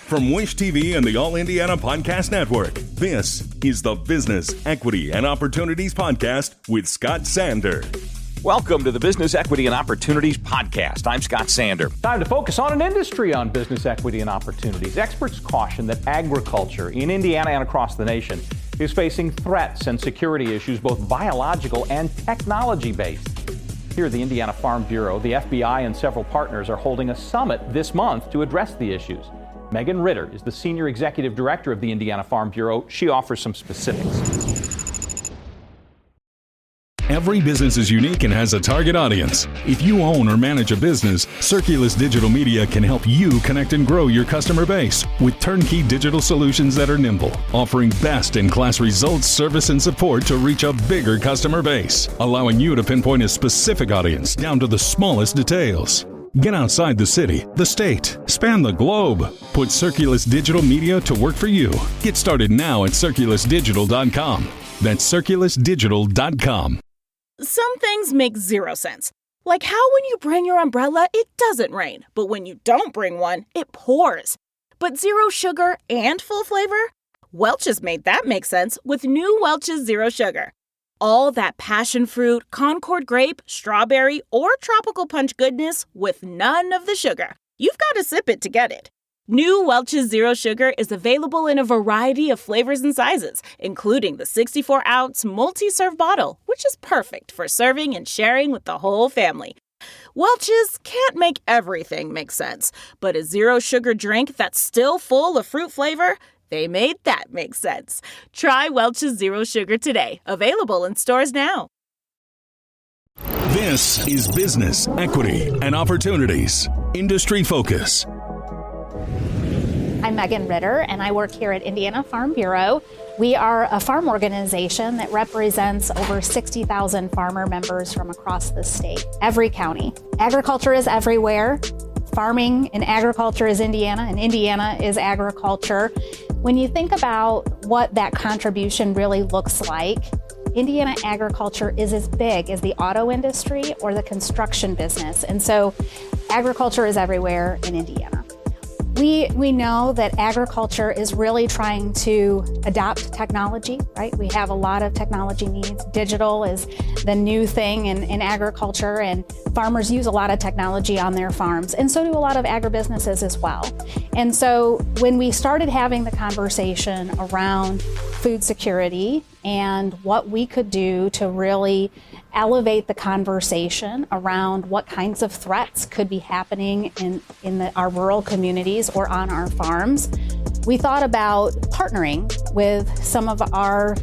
From Wish TV and the All Indiana Podcast Network, this is the Business, Equity, and Opportunities Podcast with Scott Sander. Welcome to the Business, Equity, and Opportunities Podcast. I'm Scott Sander. Time to focus on an industry on business, equity, and opportunities. Experts caution that agriculture in Indiana and across the nation is facing threats and security issues, both biological and technology-based. Here at the Indiana Farm Bureau, the FBI and several partners are holding a summit this month to address the issues. Megan Ritter is the Senior Executive Director of the Indiana Farm Bureau. She offers some specifics. Every business is unique and has a target audience. If you own or manage a business, Circulus Digital Media can help you connect and grow your customer base with turnkey digital solutions that are nimble, offering best-in-class results, service, and support to reach a bigger customer base, allowing you to pinpoint a specific audience down to the smallest details. Get outside the city, the state, span the globe. Put Circulus Digital Media to work for you. Get started now at circulusdigital.com. That's circulusdigital.com. Some things make zero sense. Like how when you bring your umbrella, it doesn't rain. But when you don't bring one, it pours. But zero sugar and full flavor? Welch's made that make sense with new Welch's Zero Sugar. All that passion fruit, Concord grape, strawberry, or tropical punch goodness with none of the sugar. You've got to sip it to get it. New Welch's Zero Sugar is available in a variety of flavors and sizes, including the 64-ounce multi-serve bottle, which is perfect for serving and sharing with the whole family. Welch's can't make everything make sense, but a zero sugar drink that's still full of fruit flavor? They made that make sense. Try Welch's Zero Sugar today. Available in stores now. This is Business, Equity, and Opportunities. Industry Focus. I'm Megan Ritter, and I work here at Indiana Farm Bureau. We are a farm organization that represents over 60,000 farmer members from across the state, every county. Agriculture is everywhere. Farming and agriculture is Indiana, and Indiana is agriculture. When you think about what that contribution really looks like, Indiana agriculture is as big as the auto industry or the construction business. And so agriculture is everywhere in Indiana. We know that agriculture is really trying to adopt technology, right? We have a lot of technology needs. Digital is the new thing in agriculture, and farmers use a lot of technology on their farms, and so do a lot of agribusinesses as well. And so when we started having the conversation around food security and what we could do to really elevate the conversation around what kinds of threats could be happening in our rural communities or on our farms, we thought about partnering with some of our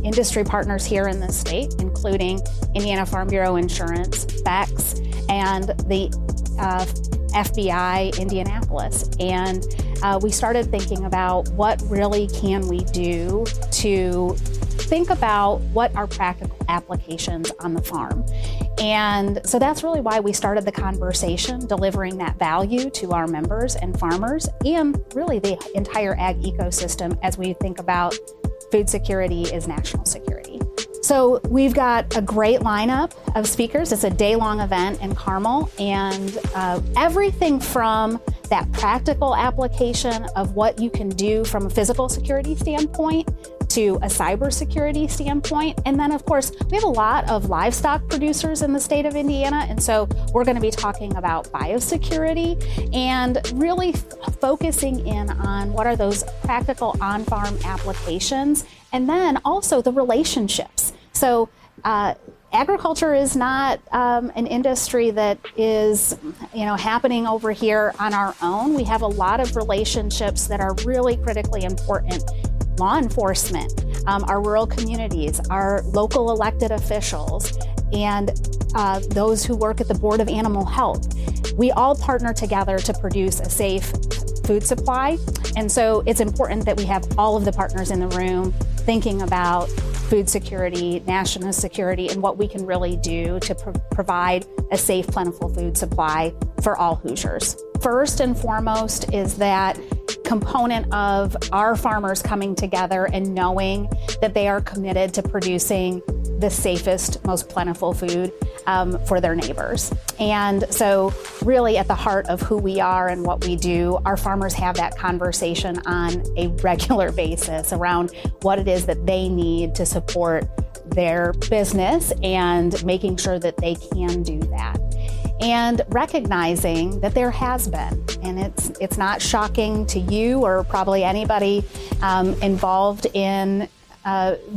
industry partners here in the state, including Indiana Farm Bureau Insurance, BEX, and the FBI Indianapolis. And we started thinking about what really can we do to think about what are practical applications on the farm. And so that's really why we started the conversation, delivering that value to our members and farmers and really the entire ag ecosystem as we think about food security is national security. So we've got a great lineup of speakers. It's a day-long event in Carmel, and everything from that practical application of what you can do from a physical security standpoint to a cybersecurity standpoint. And then, of course, we have a lot of livestock producers in the state of Indiana, and so we're going to be talking about biosecurity and really focusing in on what are those practical on-farm applications, and then also the relationships. So agriculture is not an industry that is, happening over here on our own. We have a lot of relationships that are really critically important. Law enforcement, our rural communities, our local elected officials, and those who work at the Board of Animal Health. We all partner together to produce a safe food supply. And so it's important that we have all of the partners in the room thinking about food security, national security, and what we can really do to provide a safe, plentiful food supply for all Hoosiers. First and foremost is that component of our farmers coming together and knowing that they are committed to producing the safest, most plentiful food for their neighbors. And so really at the heart of who we are and what we do, our farmers have that conversation on a regular basis around what it is that they need to support their business and making sure that they can do that. And recognizing that there has been, and it's not shocking to you or probably anybody involved in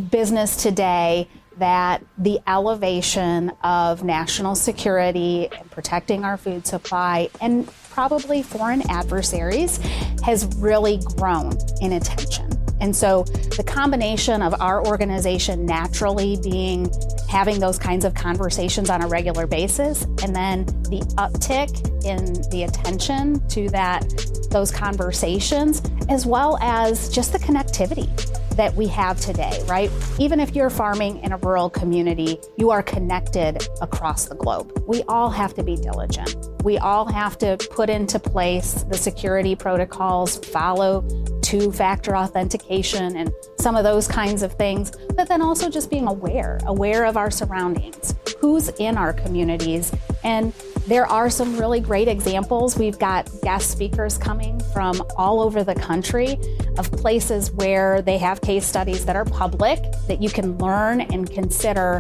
business today, that the elevation of national security and protecting our food supply and probably foreign adversaries has really grown in attention. And so the combination of our organization naturally having those kinds of conversations on a regular basis, and then the uptick in the attention to those conversations, as well as just the connectivity that we have today, right? Even if you're farming in a rural community, you are connected across the globe. We all have to be diligent. We all have to put into place the security protocols, follow two-factor authentication and some of those kinds of things, but then also just being aware of our surroundings, who's in our communities. And there are some really great examples. We've got guest speakers coming from all over the country of places where they have case studies that are public, that you can learn and consider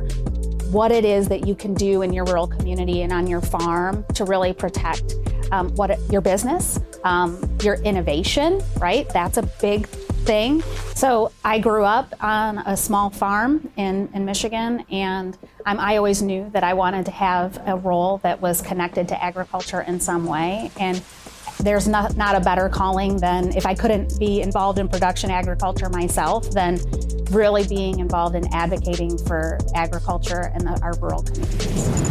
what it is that you can do in your rural community and on your farm to really protect your business, your innovation, right? That's a big thing. So I grew up on a small farm in Michigan, and I always knew that I wanted to have a role that was connected to agriculture in some way. And there's not a better calling than, if I couldn't be involved in production agriculture myself, than really being involved in advocating for agriculture in our rural communities.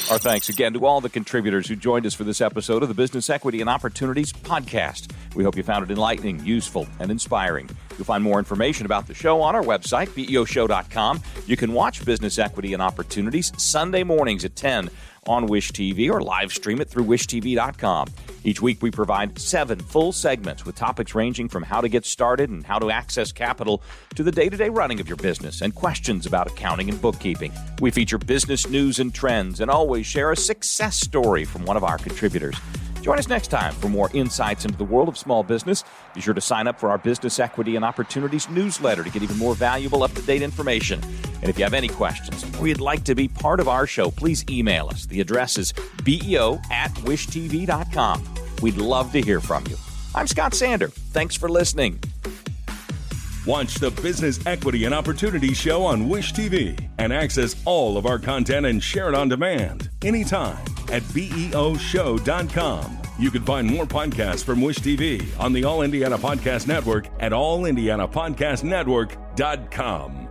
Our thanks again to all the contributors who joined us for this episode of the Business Equity and Opportunities podcast. We hope you found it enlightening, useful, and inspiring. You'll find more information about the show on our website, BEOshow.com. You can watch Business Equity and Opportunities Sunday mornings at 10 on Wish TV, or live stream it through wishtv.com. Each week we provide 7 full segments with topics ranging from how to get started and how to access capital to the day-to-day running of your business and questions about accounting and bookkeeping. We feature business news and trends and always share a success story from one of our contributors. Join us next time for more insights into the world of small business. Be sure to sign up for our Business Equity and Opportunities newsletter to get even more valuable, up-to-date information. And if you have any questions or you'd like to be part of our show, please email us. The address is beo@wishtv.com. We'd love to hear from you. I'm Scott Sander. Thanks for listening. Watch the Business Equity and Opportunity Show on Wish TV and access all of our content and share it on demand anytime at BEOshow.com. You can find more podcasts from Wish TV on the All Indiana Podcast Network at allindianapodcastnetwork.com.